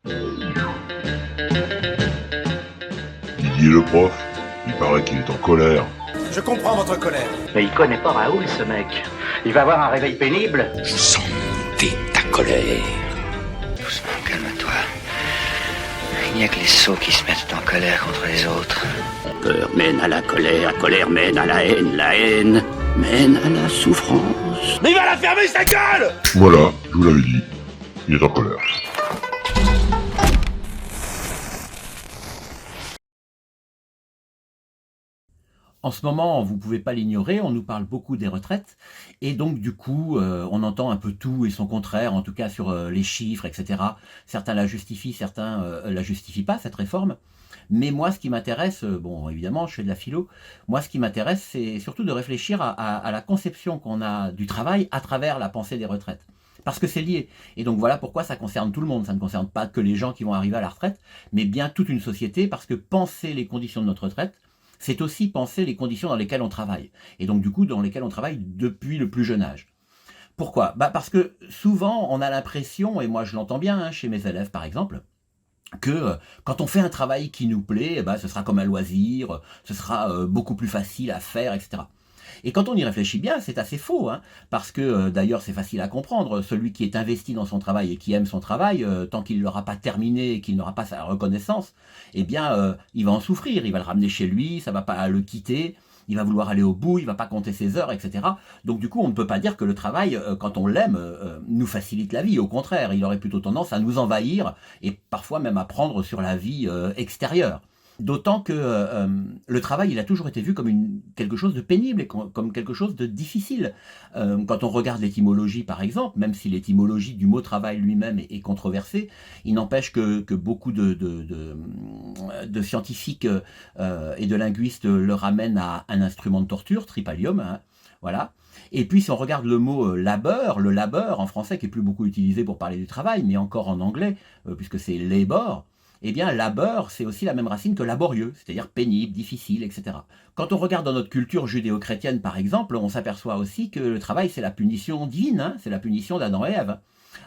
Didier le prof, il paraît qu'il est en colère. Je comprends votre colère. Mais il connaît pas Raoul, ce mec. Il va avoir un réveil pénible. Je sens monter ta colère. Doucement, calme-toi. Il n'y a que les sots qui se mettent en colère contre les autres. La peur mène à la colère mène à la haine mène à la souffrance. Mais il va la fermer sa gueule! Voilà, je vous l'avais dit, il est en colère. En ce moment, vous ne pouvez pas l'ignorer, on nous parle beaucoup des retraites, et donc du coup, on entend un peu tout et son contraire, en tout cas sur les chiffres, etc. Certains la justifient, certains la justifient pas, cette réforme. Mais moi, ce qui m'intéresse, bon, évidemment, je fais de la philo, moi, ce qui m'intéresse, c'est surtout de réfléchir à la conception qu'on a du travail à travers la pensée des retraites. Parce que c'est lié. Et donc voilà pourquoi ça concerne tout le monde. Ça ne concerne pas que les gens qui vont arriver à la retraite, mais bien toute une société, parce que penser les conditions de notre retraite, c'est aussi penser les conditions dans lesquelles on travaille. Et donc du coup, dans lesquelles on travaille depuis le plus jeune âge. Pourquoi? Parce que souvent, on a l'impression, et moi je l'entends bien hein, chez mes élèves par exemple, que quand on fait un travail qui nous plaît, ce sera comme un loisir, ce sera beaucoup plus facile à faire, etc. Et quand on y réfléchit bien, c'est assez faux, hein, parce que d'ailleurs c'est facile à comprendre, celui qui est investi dans son travail et qui aime son travail, tant qu'il ne l'aura pas terminé et qu'il n'aura pas sa reconnaissance, eh bien il va en souffrir, il va le ramener chez lui, ça ne va pas le quitter, il va vouloir aller au bout, il ne va pas compter ses heures, etc. Donc du coup, on ne peut pas dire que le travail, quand on l'aime, nous facilite la vie. Au contraire, il aurait plutôt tendance à nous envahir et parfois même à prendre sur la vie extérieure. D'autant que le travail, il a toujours été vu comme quelque chose de pénible et comme quelque chose de difficile. Quand on regarde l'étymologie, par exemple, même si l'étymologie du mot travail lui-même est controversée, il n'empêche que beaucoup de scientifiques et de linguistes le ramènent à un instrument de torture, tripalium, hein, voilà. Et puis si on regarde le mot labeur, le labeur en français qui est plus beaucoup utilisé pour parler du travail, mais encore en anglais, puisque c'est labor, eh bien, labeur, c'est aussi la même racine que laborieux, c'est-à-dire pénible, difficile, etc. Quand on regarde dans notre culture judéo-chrétienne, par exemple, on s'aperçoit aussi que le travail, c'est la punition divine, hein, c'est la punition d'Adam et Ève.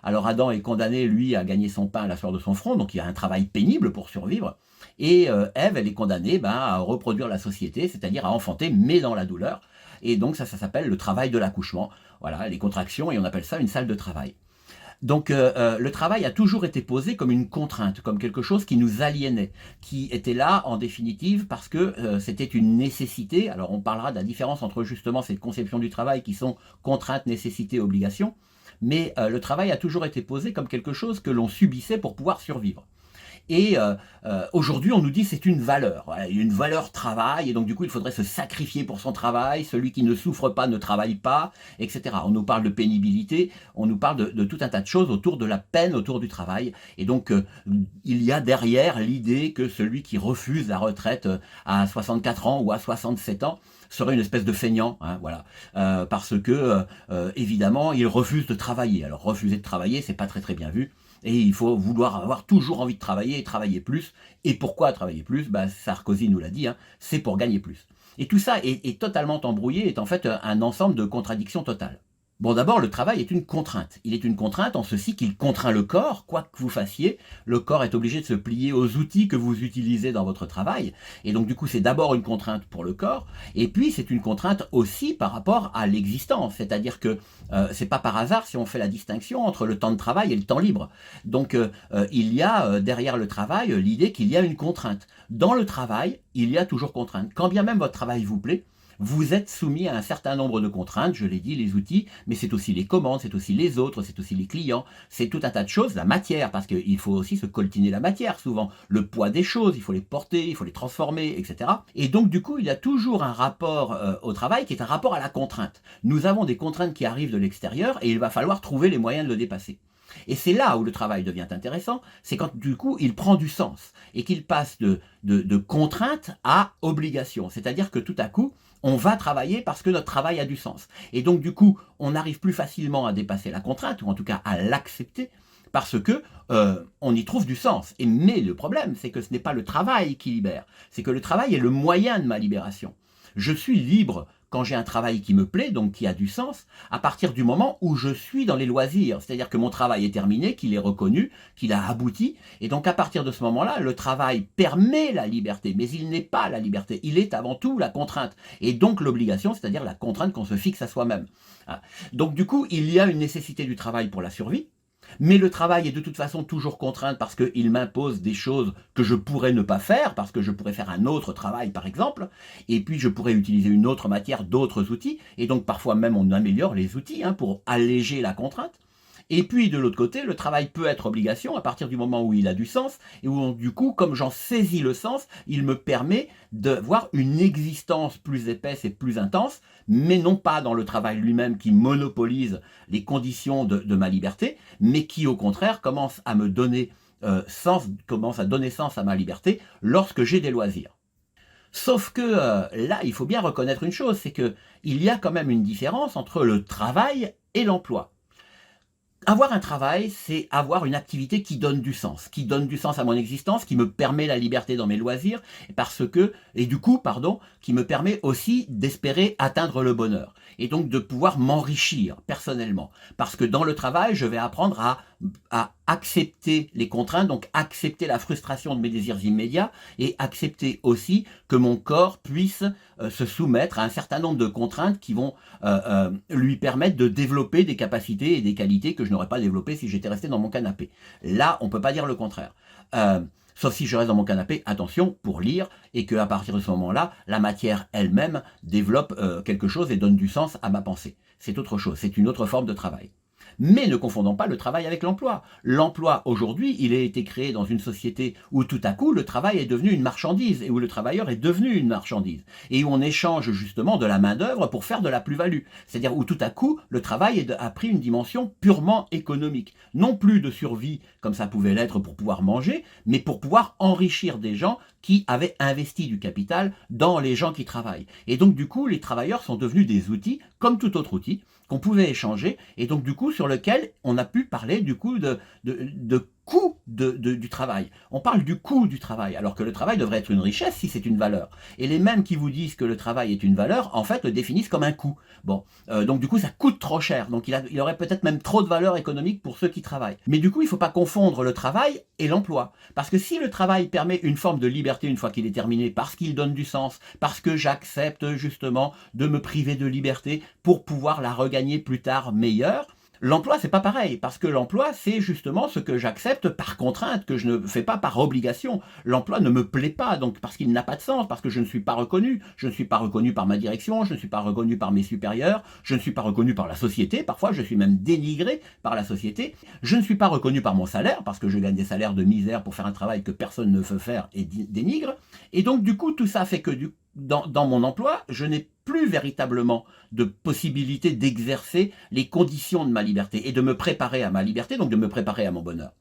Alors Adam est condamné, lui, à gagner son pain à la sueur de son front, donc il a un travail pénible pour survivre, et Ève, elle est condamnée à reproduire la société, c'est-à-dire à enfanter, mais dans la douleur, et donc ça s'appelle le travail de l'accouchement. Voilà, les contractions, et on appelle ça une salle de travail. Donc le travail a toujours été posé comme une contrainte, comme quelque chose qui nous aliénait, qui était là en définitive parce que c'était une nécessité. Alors on parlera de la différence entre justement cette conception du travail qui sont contraintes, nécessité, obligation, mais le travail a toujours été posé comme quelque chose que l'on subissait pour pouvoir survivre. Et aujourd'hui, on nous dit c'est une valeur. Voilà, une valeur travail, et donc du coup, il faudrait se sacrifier pour son travail. Celui qui ne souffre pas ne travaille pas, etc. On nous parle de pénibilité, on nous parle de tout un tas de choses autour de la peine, autour du travail. Et donc, il y a derrière l'idée que celui qui refuse la retraite à 64 ans ou à 67 ans serait une espèce de feignant, hein, voilà, parce que évidemment, il refuse de travailler. Alors, refuser de travailler, c'est pas très très bien vu. Et il faut vouloir avoir toujours envie de travailler et travailler plus. Et pourquoi travailler plus? Sarkozy nous l'a dit, hein, c'est pour gagner plus. Et tout ça est totalement embrouillé, est en fait un ensemble de contradictions totales. Bon, d'abord, le travail est une contrainte. Il est une contrainte en ceci qu'il contraint le corps, quoi que vous fassiez. Le corps est obligé de se plier aux outils que vous utilisez dans votre travail. Et donc, du coup, c'est d'abord une contrainte pour le corps. Et puis, c'est une contrainte aussi par rapport à l'existence. C'est-à-dire que c'est pas par hasard si on fait la distinction entre le temps de travail et le temps libre. Donc, il y a derrière le travail l'idée qu'il y a une contrainte. Dans le travail, il y a toujours contrainte. Quand bien même votre travail vous plaît, vous êtes soumis à un certain nombre de contraintes, je l'ai dit, les outils, mais c'est aussi les commandes, c'est aussi les autres, c'est aussi les clients, c'est tout un tas de choses, la matière, parce qu'il faut aussi se coltiner la matière souvent, le poids des choses, il faut les porter, il faut les transformer, etc. Et donc du coup, il y a toujours un rapport au travail qui est un rapport à la contrainte. Nous avons des contraintes qui arrivent de l'extérieur et il va falloir trouver les moyens de le dépasser. Et c'est là où le travail devient intéressant, c'est quand du coup il prend du sens et qu'il passe de contrainte à obligation. C'est-à-dire que tout à coup, on va travailler parce que notre travail a du sens. Et donc du coup, on arrive plus facilement à dépasser la contrainte, ou en tout cas à l'accepter, parce que on y trouve du sens. Mais le problème, c'est que ce n'est pas le travail qui libère, c'est que le travail est le moyen de ma libération. Je suis libre quand j'ai un travail qui me plaît, donc qui a du sens, à partir du moment où je suis dans les loisirs. C'est-à-dire que mon travail est terminé, qu'il est reconnu, qu'il a abouti. Et donc à partir de ce moment-là, le travail permet la liberté, mais il n'est pas la liberté. Il est avant tout la contrainte. Et donc l'obligation, c'est-à-dire la contrainte qu'on se fixe à soi-même. Donc du coup, il y a une nécessité du travail pour la survie. Mais le travail est de toute façon toujours contraint parce qu'il m'impose des choses que je pourrais ne pas faire, parce que je pourrais faire un autre travail par exemple, et puis je pourrais utiliser une autre matière, d'autres outils, et donc parfois même on améliore les outils pour alléger la contrainte. Et puis de l'autre côté, le travail peut être obligation à partir du moment où il a du sens, et où du coup, comme j'en saisis le sens, il me permet d'avoir une existence plus épaisse et plus intense, mais non pas dans le travail lui-même qui monopolise les conditions de ma liberté, mais qui au contraire commence à me donner commence à donner sens à ma liberté lorsque j'ai des loisirs. Sauf que là, il faut bien reconnaître une chose, c'est qu'il y a quand même une différence entre le travail et l'emploi. Avoir un travail, c'est avoir une activité qui donne du sens à mon existence, qui me permet la liberté dans mes loisirs, qui me permet aussi d'espérer atteindre le bonheur, et donc de pouvoir m'enrichir personnellement. Parce que dans le travail, je vais apprendre à accepter les contraintes, donc accepter la frustration de mes désirs immédiats, et accepter aussi que mon corps puisse se soumettre à un certain nombre de contraintes qui vont lui permettre de développer des capacités et des qualités que je n'aurais pas développées si j'étais resté dans mon canapé. Là, on ne peut pas dire le contraire. Sauf si je reste dans mon canapé, attention, pour lire, et qu'à partir de ce moment-là, la matière elle-même développe quelque chose et donne du sens à ma pensée. C'est autre chose, c'est une autre forme de travail. Mais ne confondons pas le travail avec l'emploi. L'emploi, aujourd'hui, il a été créé dans une société où tout à coup, le travail est devenu une marchandise, et où le travailleur est devenu une marchandise, et où on échange justement de la main-d'œuvre pour faire de la plus-value. C'est-à-dire où tout à coup, le travail a pris une dimension purement économique. Non plus de survie, comme ça pouvait l'être pour pouvoir manger, mais pour pouvoir enrichir des gens qui avaient investi du capital dans les gens qui travaillent. Et donc du coup, les travailleurs sont devenus des outils, comme tout autre outil, qu'on pouvait échanger, et donc du coup sur lequel on a pu parler du coup de coût du travail. On parle du coût du travail, alors que le travail devrait être une richesse si c'est une valeur. Et les mêmes qui vous disent que le travail est une valeur, en fait le définissent comme un coût. Bon, donc du coup ça coûte trop cher, donc il aurait peut-être même trop de valeur économique pour ceux qui travaillent. Mais du coup il ne faut pas confondre le travail et l'emploi, parce que si le travail permet une forme de liberté une fois qu'il est terminé, parce qu'il donne du sens, parce que j'accepte justement de me priver de liberté pour pouvoir la regagner plus tard meilleure, l'emploi, c'est pas pareil, parce que l'emploi, c'est justement ce que j'accepte par contrainte, que je ne fais pas par obligation. L'emploi ne me plaît pas, donc parce qu'il n'a pas de sens, parce que je ne suis pas reconnu. Je ne suis pas reconnu par ma direction, je ne suis pas reconnu par mes supérieurs, je ne suis pas reconnu par la société, parfois je suis même dénigré par la société. Je ne suis pas reconnu par mon salaire, parce que je gagne des salaires de misère pour faire un travail que personne ne veut faire et dénigre. Et donc du coup, tout ça fait que dans mon emploi, je n'ai plus véritablement de possibilité d'exercer les conditions de ma liberté et de me préparer à ma liberté, donc de me préparer à mon bonheur.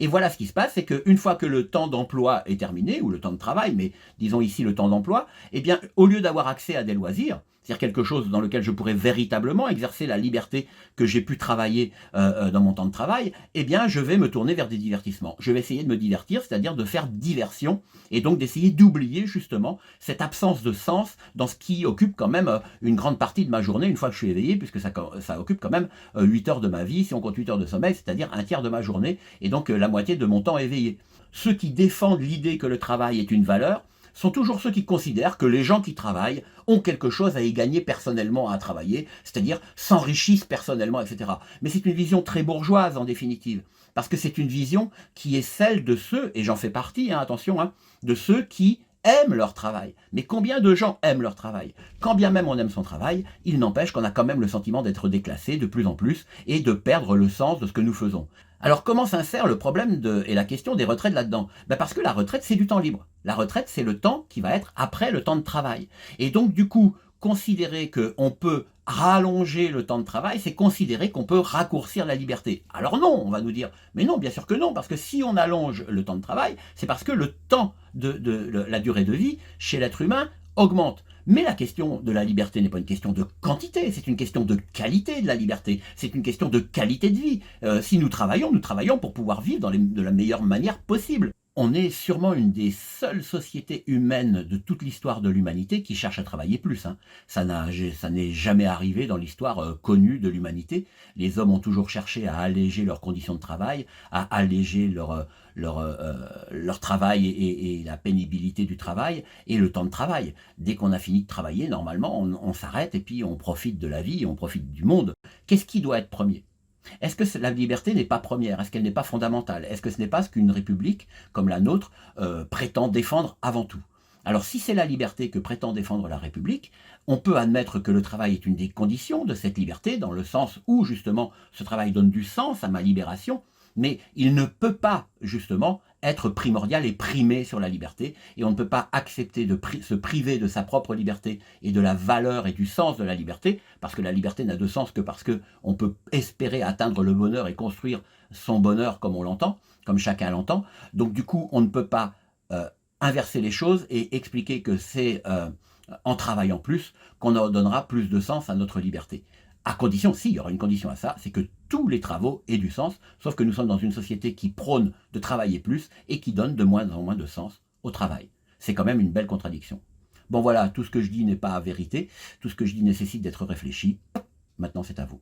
Et voilà ce qui se passe, c'est qu'une fois que le temps d'emploi est terminé, ou le temps de travail, mais disons ici le temps d'emploi, eh bien, au lieu d'avoir accès à des loisirs, c'est-à-dire quelque chose dans lequel je pourrais véritablement exercer la liberté que j'ai pu travailler dans mon temps de travail, eh bien, je vais me tourner vers des divertissements. Je vais essayer de me divertir, c'est-à-dire de faire diversion, et donc d'essayer d'oublier justement cette absence de sens dans ce qui occupe quand même une grande partie de ma journée, une fois que je suis éveillé, puisque ça occupe quand même 8 heures de ma vie, si on compte 8 heures de sommeil, c'est-à-dire un tiers de ma journée, et donc la moitié de mon temps éveillé. Ceux qui défendent l'idée que le travail est une valeur sont toujours ceux qui considèrent que les gens qui travaillent ont quelque chose à y gagner personnellement à travailler, c'est-à-dire s'enrichissent personnellement, etc. Mais c'est une vision très bourgeoise en définitive, parce que c'est une vision qui est celle de ceux, et j'en fais partie, attention, de ceux qui aiment leur travail. Mais combien de gens aiment leur travail? Quand bien même on aime son travail, il n'empêche qu'on a quand même le sentiment d'être déclassé de plus en plus et de perdre le sens de ce que nous faisons. Alors comment s'insère le problème et la question des retraites là-dedans? Parce que la retraite, c'est du temps libre. La retraite, c'est le temps qui va être après le temps de travail. Et donc du coup, considérer qu'on peut rallonger le temps de travail, c'est considérer qu'on peut raccourcir la liberté. Alors non, on va nous dire, mais non, bien sûr que non, parce que si on allonge le temps de travail, c'est parce que le temps la durée de vie chez l'être humain augmente. Mais la question de la liberté n'est pas une question de quantité, c'est une question de qualité de la liberté, c'est une question de qualité de vie. Si nous travaillons pour pouvoir vivre de la meilleure manière possible. on est sûrement une des seules sociétés humaines de toute l'histoire de l'humanité qui cherche à travailler plus, hein. Ça n'est jamais arrivé dans l'histoire connue de l'humanité. Les hommes ont toujours cherché à alléger leurs conditions de travail, à alléger leur travail et la pénibilité du travail et le temps de travail. Dès qu'on a fini de travailler, normalement, on s'arrête et puis on profite de la vie, on profite du monde. Qu'est-ce qui doit être premier ? Est-ce que la liberté n'est pas première? Est-ce qu'elle n'est pas fondamentale? Est-ce que ce n'est pas ce qu'une république comme la nôtre prétend défendre avant tout? Alors si c'est la liberté que prétend défendre la République, on peut admettre que le travail est une des conditions de cette liberté, dans le sens où justement ce travail donne du sens à ma libération, mais il ne peut pas justement être primordial et primer sur la liberté, et on ne peut pas accepter de se priver de sa propre liberté et de la valeur et du sens de la liberté, parce que la liberté n'a de sens que parce qu'on peut espérer atteindre le bonheur et construire son bonheur comme on l'entend, comme chacun l'entend. Donc du coup, on ne peut pas inverser les choses et expliquer que c'est en travaillant plus qu'on donnera plus de sens à notre liberté. À condition, si, il y aura une condition à ça, c'est que tous les travaux aient du sens, sauf que nous sommes dans une société qui prône de travailler plus et qui donne de moins en moins de sens au travail. C'est quand même une belle contradiction. Bon voilà, tout ce que je dis n'est pas vérité, tout ce que je dis nécessite d'être réfléchi. Maintenant c'est à vous.